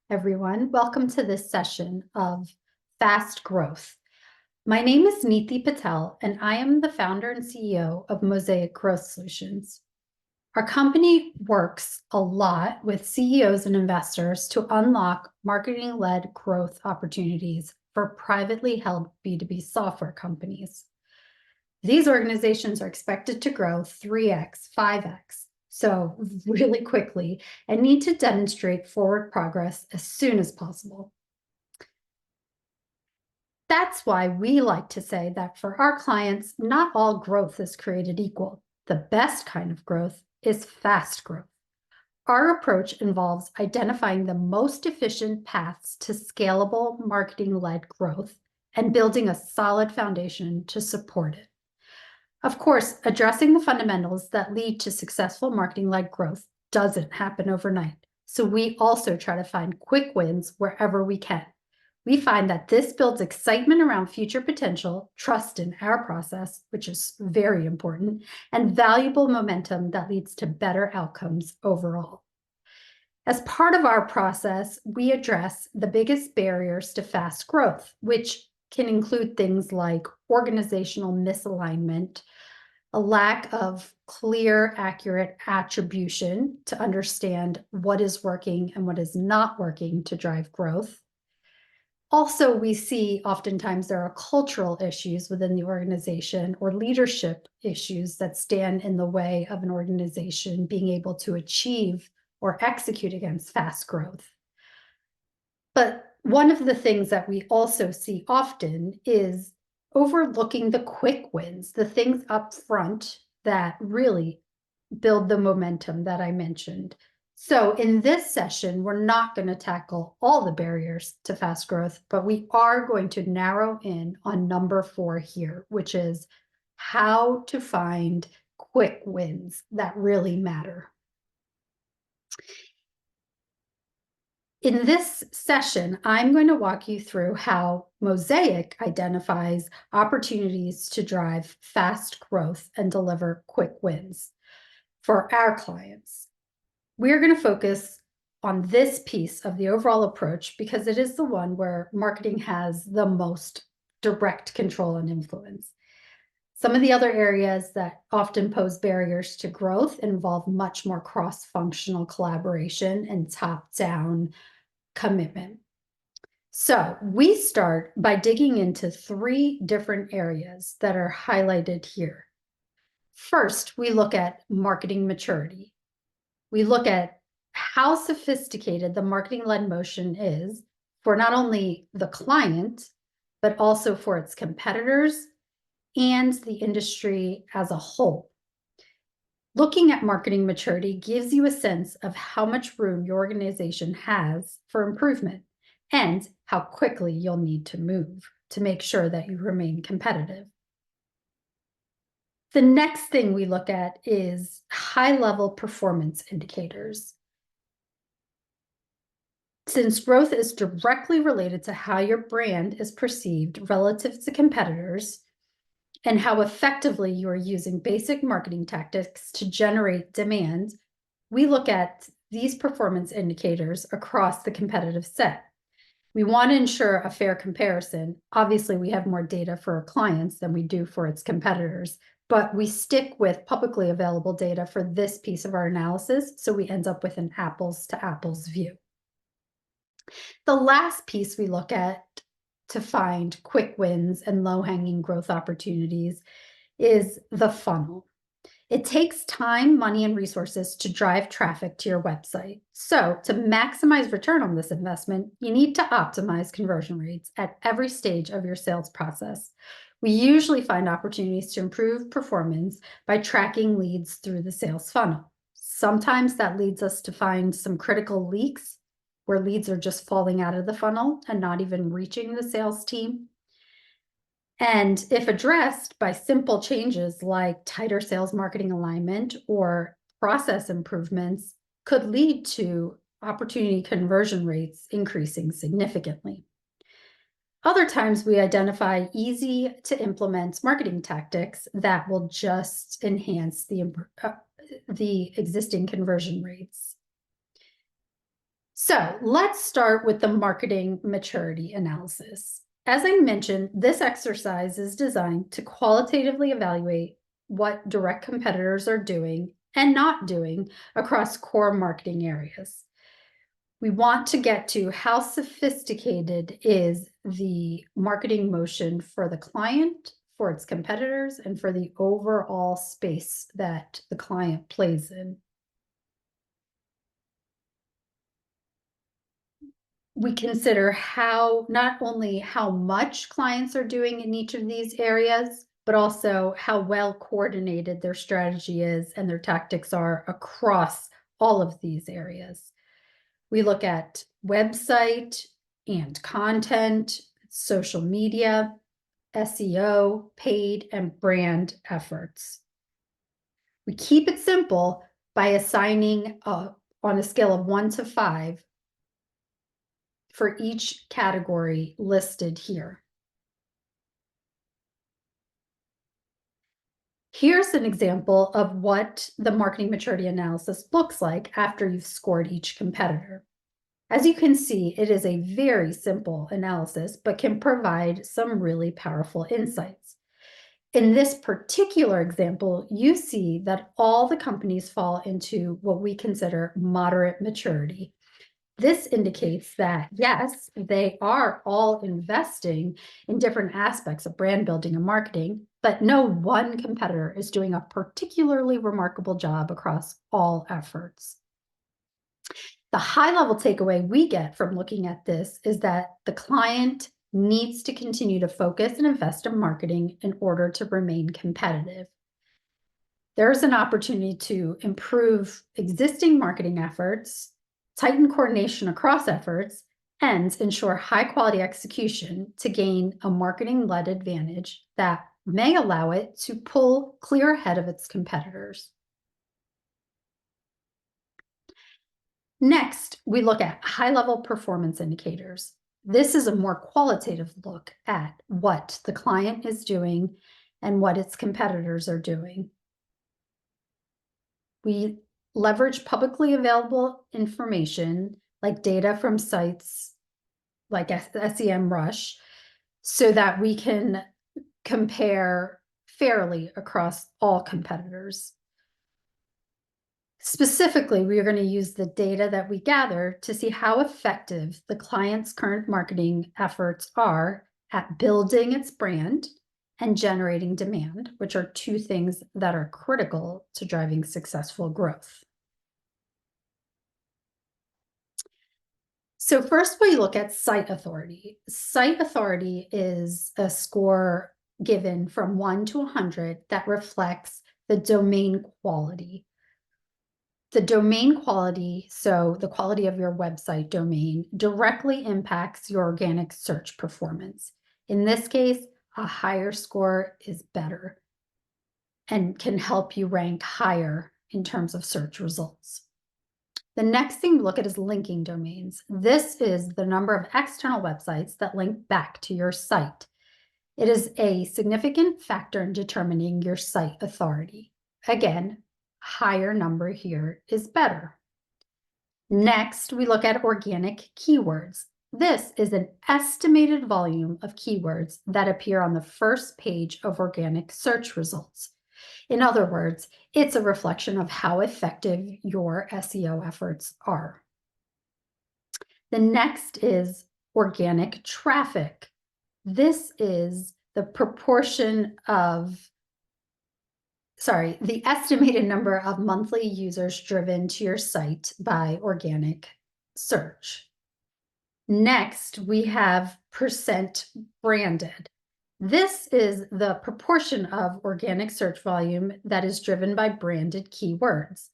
everyone. Welcome to this session of Fast Growth. My name is Neeti Patel, and I am the founder and CEO of Mosaic Growth Solutions. Our company works a lot with CEOs and investors to unlock marketing-led growth opportunities for privately held B2B software companies. These organizations are expected to grow 3x, 5x, so really quickly, and need to demonstrate forward progress as soon as possible. That's why we like to say that for our clients, not all growth is created equal. The best kind of growth is fast growth. Our approach involves identifying the most efficient paths to scalable marketing-led growth and building a solid foundation to support it. Of course, addressing the fundamentals that lead to successful marketing-led growth doesn't happen overnight. So we also try to find quick wins wherever we can. We find that this builds excitement around future potential, trust in our process, which is very important, and valuable momentum that leads to better outcomes overall. As part of our process, we address the biggest barriers to fast growth, which can include things like organizational misalignment, a lack of clear, accurate attribution to understand what is working and what is not working to drive growth. Also, we see oftentimes there are cultural issues within the organization or leadership issues that stand in the way of an organization being able to achieve or execute against fast growth. But one of the things that we also see often is overlooking the quick wins, the things up front that really build the momentum that I mentioned. So in this session, we're not going to tackle all the barriers to fast growth, but we are going to narrow in on number 4 here, which is how to find quick wins that really matter. In this session, I'm going to walk you through how Mosaic identifies opportunities to drive fast growth and deliver quick wins for our clients. We're going to focus on this piece of the overall approach because it is the one where marketing has the most direct control and influence. Some of the other areas that often pose barriers to growth involve much more cross-functional collaboration and top-down commitment. So we start by digging into 3 different areas that are highlighted here. First, we look at marketing maturity. We look at how sophisticated the marketing-led motion is for not only the client, but also for its competitors and the industry as a whole. Looking at marketing maturity gives you a sense of how much room your organization has for improvement and how quickly you'll need to move to make sure that you remain competitive. The next thing we look at is high-level performance indicators. Since growth is directly related to how your brand is perceived relative to competitors and how effectively you are using basic marketing tactics to generate demand, we look at these performance indicators across the competitive set. We want to ensure a fair comparison. Obviously, we have more data for our clients than we do for its competitors, but we stick with publicly available data for this piece of our analysis, so we end up with an apples-to-apples view. The last piece we look at to find quick wins and low-hanging growth opportunities is the funnel. It takes time, money, and resources to drive traffic to your website. So to maximize return on this investment, you need to optimize conversion rates at every stage of your sales process. We usually find opportunities to improve performance by tracking leads through the sales funnel. Sometimes that leads us to find some critical leaks where leads are just falling out of the funnel and not even reaching the sales team. And if addressed by simple changes like tighter sales marketing alignment or process improvements, could lead to opportunity conversion rates increasing significantly. Other times we identify easy to implement marketing tactics that will just enhance the existing conversion rates. So let's start with the marketing maturity analysis. As I mentioned, this exercise is designed to qualitatively evaluate what direct competitors are doing and not doing across core marketing areas. We want to get to how sophisticated is the marketing motion for the client, for its competitors, and for the overall space that the client plays in. We consider how not only how much clients are doing in each of these areas, but also how well coordinated their strategy is and their tactics are across all of these areas. We look at website and content, social media, SEO, paid, and brand efforts. We keep it simple by assigning on a scale of 1 to 5 for each category listed here. Here's an example of what the marketing maturity analysis looks like after you've scored each competitor. As you can see, it is a very simple analysis, but can provide some really powerful insights. In this particular example, you see that all the companies fall into what we consider moderate maturity. This indicates that, yes, they are all investing in different aspects of brand building and marketing, but no one competitor is doing a particularly remarkable job across all efforts. The high-level takeaway we get from looking at this is that the client needs to continue to focus and invest in marketing in order to remain competitive. There's an opportunity to improve existing marketing efforts, tighten coordination across efforts, and ensure high-quality execution to gain a marketing-led advantage that may allow it to pull clear ahead of its competitors. Next, we look at high-level performance indicators. This is a more qualitative look at what the client is doing and what its competitors are doing. We leverage publicly available information like data from sites like SEMrush so that we can compare fairly across all competitors. Specifically, we are going to use the data that we gather to see how effective the client's current marketing efforts are at building its brand and generating demand, which are two things that are critical to driving successful growth. So first, we look at site authority. Site authority is a score given from 1 to 100 that reflects the domain quality. The domain quality, so the quality of your website domain, directly impacts your organic search performance. In this case, a higher score is better and can help you rank higher in terms of search results. The next thing to look at is linking domains. This is the number of external websites that link back to your site. It is a significant factor in determining your site authority. Again, higher number here is better. Next, we look at organic keywords. This is an estimated volume of keywords that appear on the first page of organic search results. In other words, it's a reflection of how effective your SEO efforts are. The next is organic traffic. This is the the estimated number of monthly users driven to your site by organic search. Next, we have percent branded. This is the proportion of organic search volume that is driven by branded keywords.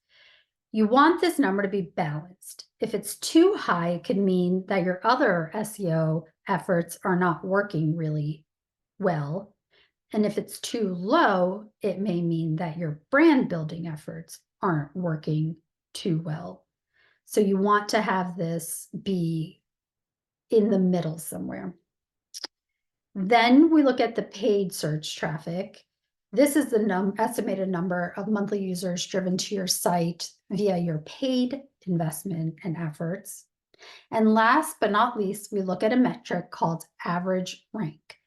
You want this number to be balanced. If it's too high, it could mean that your other SEO efforts are not working really well. And if it's too low, it may mean that your brand building efforts aren't working too well. So you want to have this be in the middle somewhere. Then we look at the paid search traffic. This is the estimated number of monthly users driven to your site via your paid investment and efforts. And last but not least, we look at a metric called average rank.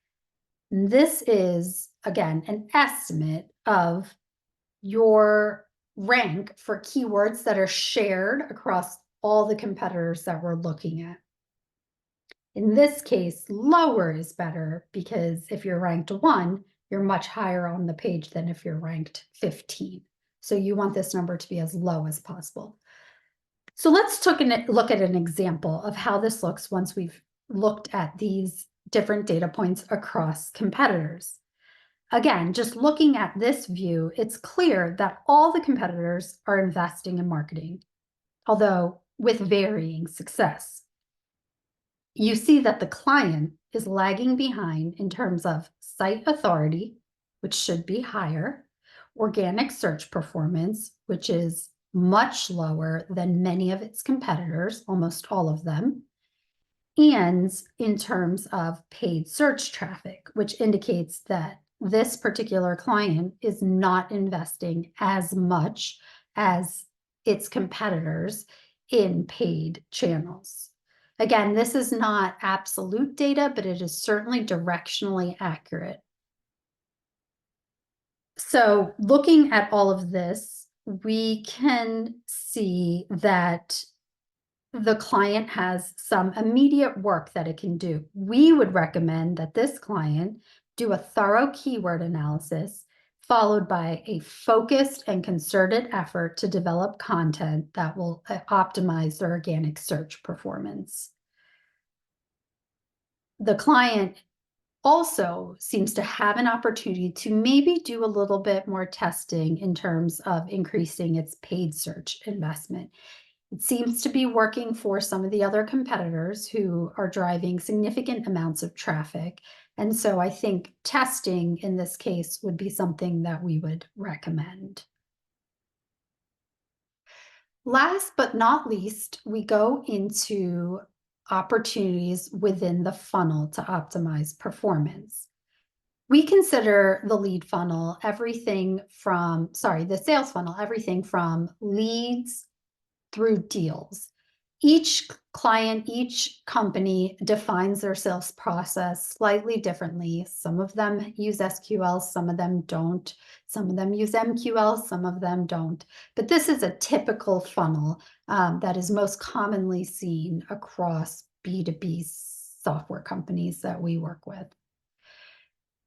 And this is, again, an estimate of your rank for keywords that are shared across all the competitors that we're looking at. In this case, lower is better because if you're ranked 1, you're much higher on the page than if you're ranked 15. So you want this number to be as low as possible. So let's look at an example of how this looks once we've looked at these different data points across competitors. Again, just looking at this view, it's clear that all the competitors are investing in marketing, although with varying success. You see that the client is lagging behind in terms of site authority, which should be higher, organic search performance, which is much lower than many of its competitors, almost all of them, and in terms of paid search traffic, which indicates that this particular client is not investing as much as its competitors in paid channels. Again, this is not absolute data, but it is certainly directionally accurate. So looking at all of this, we can see that the client has some immediate work that it can do. We would recommend that this client do a thorough keyword analysis, followed by a focused and concerted effort to develop content that will optimize their organic search performance. The client also seems to have an opportunity to maybe do a little bit more testing in terms of increasing its paid search investment. It seems to be working for some of the other competitors who are driving significant amounts of traffic. And so I think testing in this case would be something that we would recommend. Last but not least, we go into opportunities within the funnel to optimize performance. We consider the lead funnel everything from, the sales funnel, everything from leads through deals. Each client, each company defines their sales process slightly differently. Some of them use SQL, some of them don't. Some of them use MQL, some of them don't. But this is a typical funnel that is most commonly seen across B2B software companies that we work with.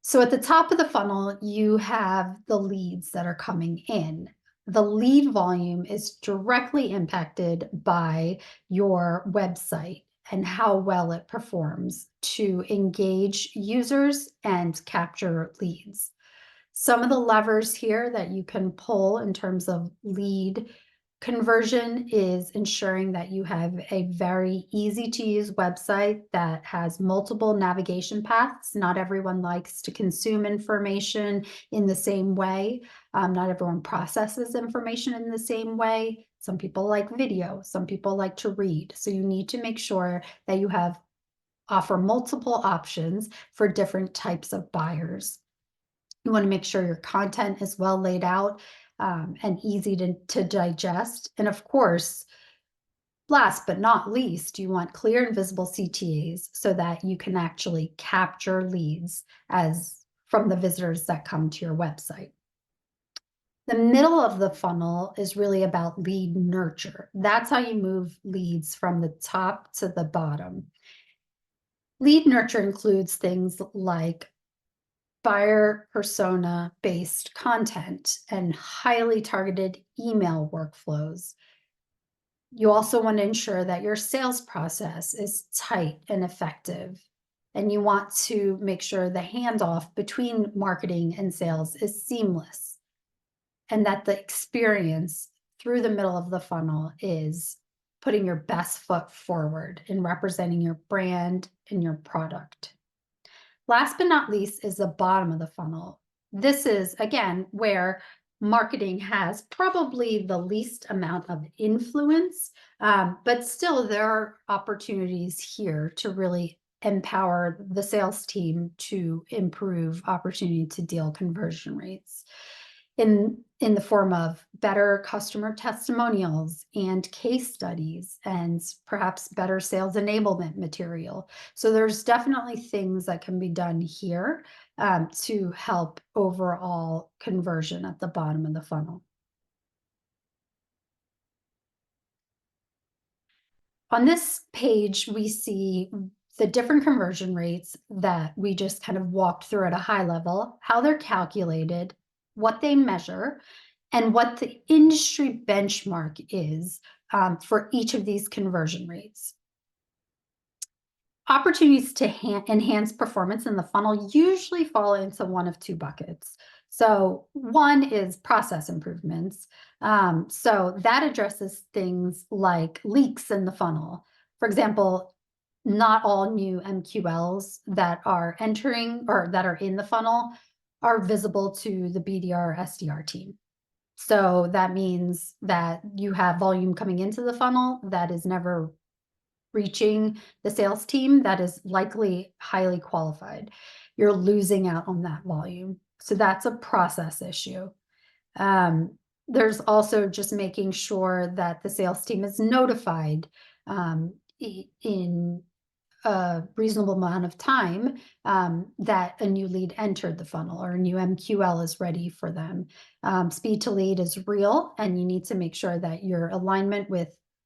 So at the top of the funnel, you have the leads that are coming in. The lead volume is directly impacted by your website and how well it performs to engage users and capture leads. Some of the levers here that you can pull in terms of lead conversion is ensuring that you have a very easy to use website that has multiple navigation paths. Not everyone likes to consume information in the same way. Not everyone processes information in the same way. Some people like video, some people like to read. So you need to make sure that you offer multiple options for different types of buyers. You want to make sure your content is well laid out and easy to digest. And of course, last but not least, you want clear and visible CTAs so that you can actually capture leads from the visitors that come to your website. The middle of the funnel is really about lead nurture. That's how you move leads from the top to the bottom. Lead nurture includes things like buyer persona-based content and highly targeted email workflows. You also want to ensure that your sales process is tight and effective. And you want to make sure the handoff between marketing and sales is seamless, and that the experience through the middle of the funnel is putting your best foot forward in representing your brand and your product. Last but not least is the bottom of the funnel. This is, again, where marketing has probably the least amount of influence, but still there are opportunities here to really empower the sales team to improve opportunity to deal conversion rates. in the form of better customer testimonials and case studies and perhaps better sales enablement material. So there's definitely things that can be done here to help overall conversion at the bottom of the funnel. On this page, we see the different conversion rates that we just kind of walked through at a high level, how they're calculated, what they measure, and what the industry benchmark is for each of these conversion rates. Opportunities to enhance performance in the funnel usually fall into one of two buckets. So one is process improvements. So that addresses things like leaks in the funnel. For example, not all new MQLs that are entering or that are in the funnel are visible to the BDR SDR team. So that means that you have volume coming into the funnel that is never reaching the sales team that is likely highly qualified. You're losing out on that volume. So that's a process issue. There's also just making sure that the sales team is notified in a reasonable amount of time that a new lead entered the funnel or a new MQL is ready for them. Speed to lead is real, and you need to make sure that your alignment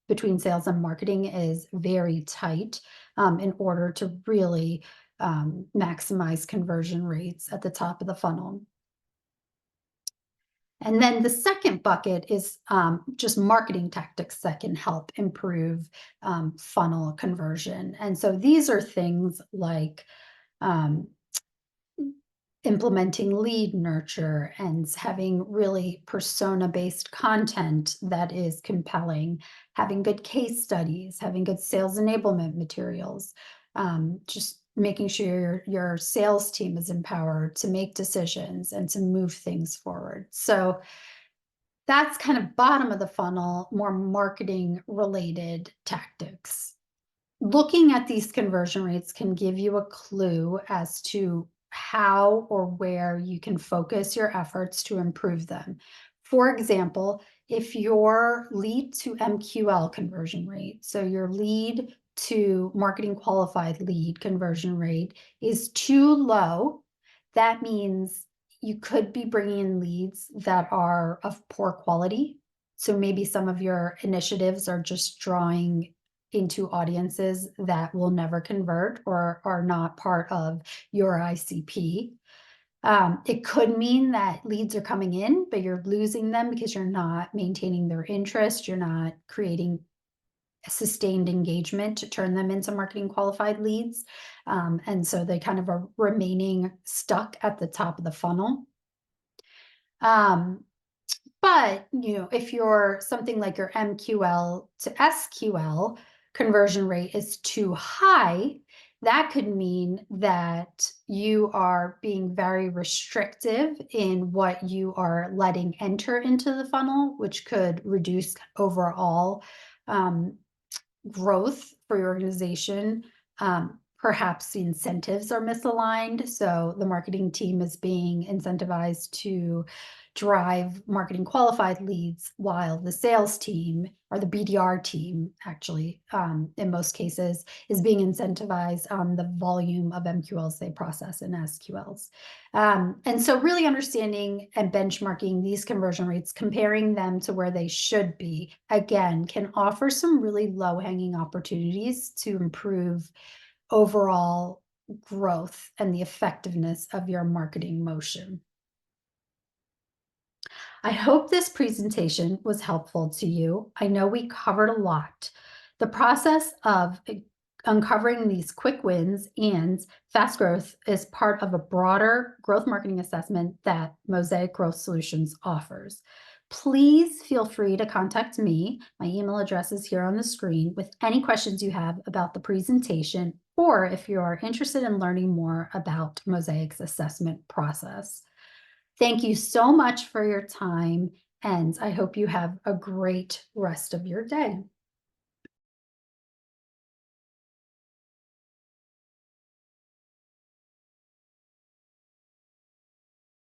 between sales and marketing is very tight in order to really maximize conversion rates at the top of the funnel. And then the second bucket is just marketing tactics that can help improve funnel conversion. And so these are things like implementing lead nurture and having really persona-based content that is compelling, having good case studies, having good sales enablement materials, just making sure your sales team is empowered to make decisions and to move things forward. So that's kind of bottom of the funnel, more marketing related tactics. Looking at these conversion rates can give you a clue as to how or where you can focus your efforts to improve them. For example, if your lead to MQL conversion rate, so your lead to marketing qualified lead conversion rate is too low, that means you could be bringing in leads that are of poor quality. So maybe some of your initiatives are just drawing into audiences that will never convert or are not part of your ICP. It could mean that leads are coming in, but you're losing them because you're not maintaining their interest. You're not creating sustained engagement to turn them into marketing qualified leads. And so they kind of are remaining stuck at the top of the funnel. But, if you're something like your MQL to SQL conversion rate is too high, that could mean that you are being very restrictive in what you are letting enter into the funnel, which could reduce overall growth for your organization. Perhaps the incentives are misaligned. So the marketing team is being incentivized to drive marketing qualified leads while the sales team or the BDR team actually in most cases is being incentivized on the volume of MQLs they process and SQLs. And so really understanding and benchmarking these conversion rates, comparing them to where they should be, again, can offer some really low-hanging opportunities to improve overall growth and the effectiveness of your marketing motion. I hope this presentation was helpful to you. I know we covered a lot. The process of uncovering these quick wins and fast growth is part of a broader growth marketing assessment that Mosaic Growth Solutions offers. Please feel free to contact me. My email address is here on the screen with any questions you have about the presentation, or if you are interested in learning more about Mosaic's assessment process. Thank you so much for your time, and I hope you have a great rest of your day.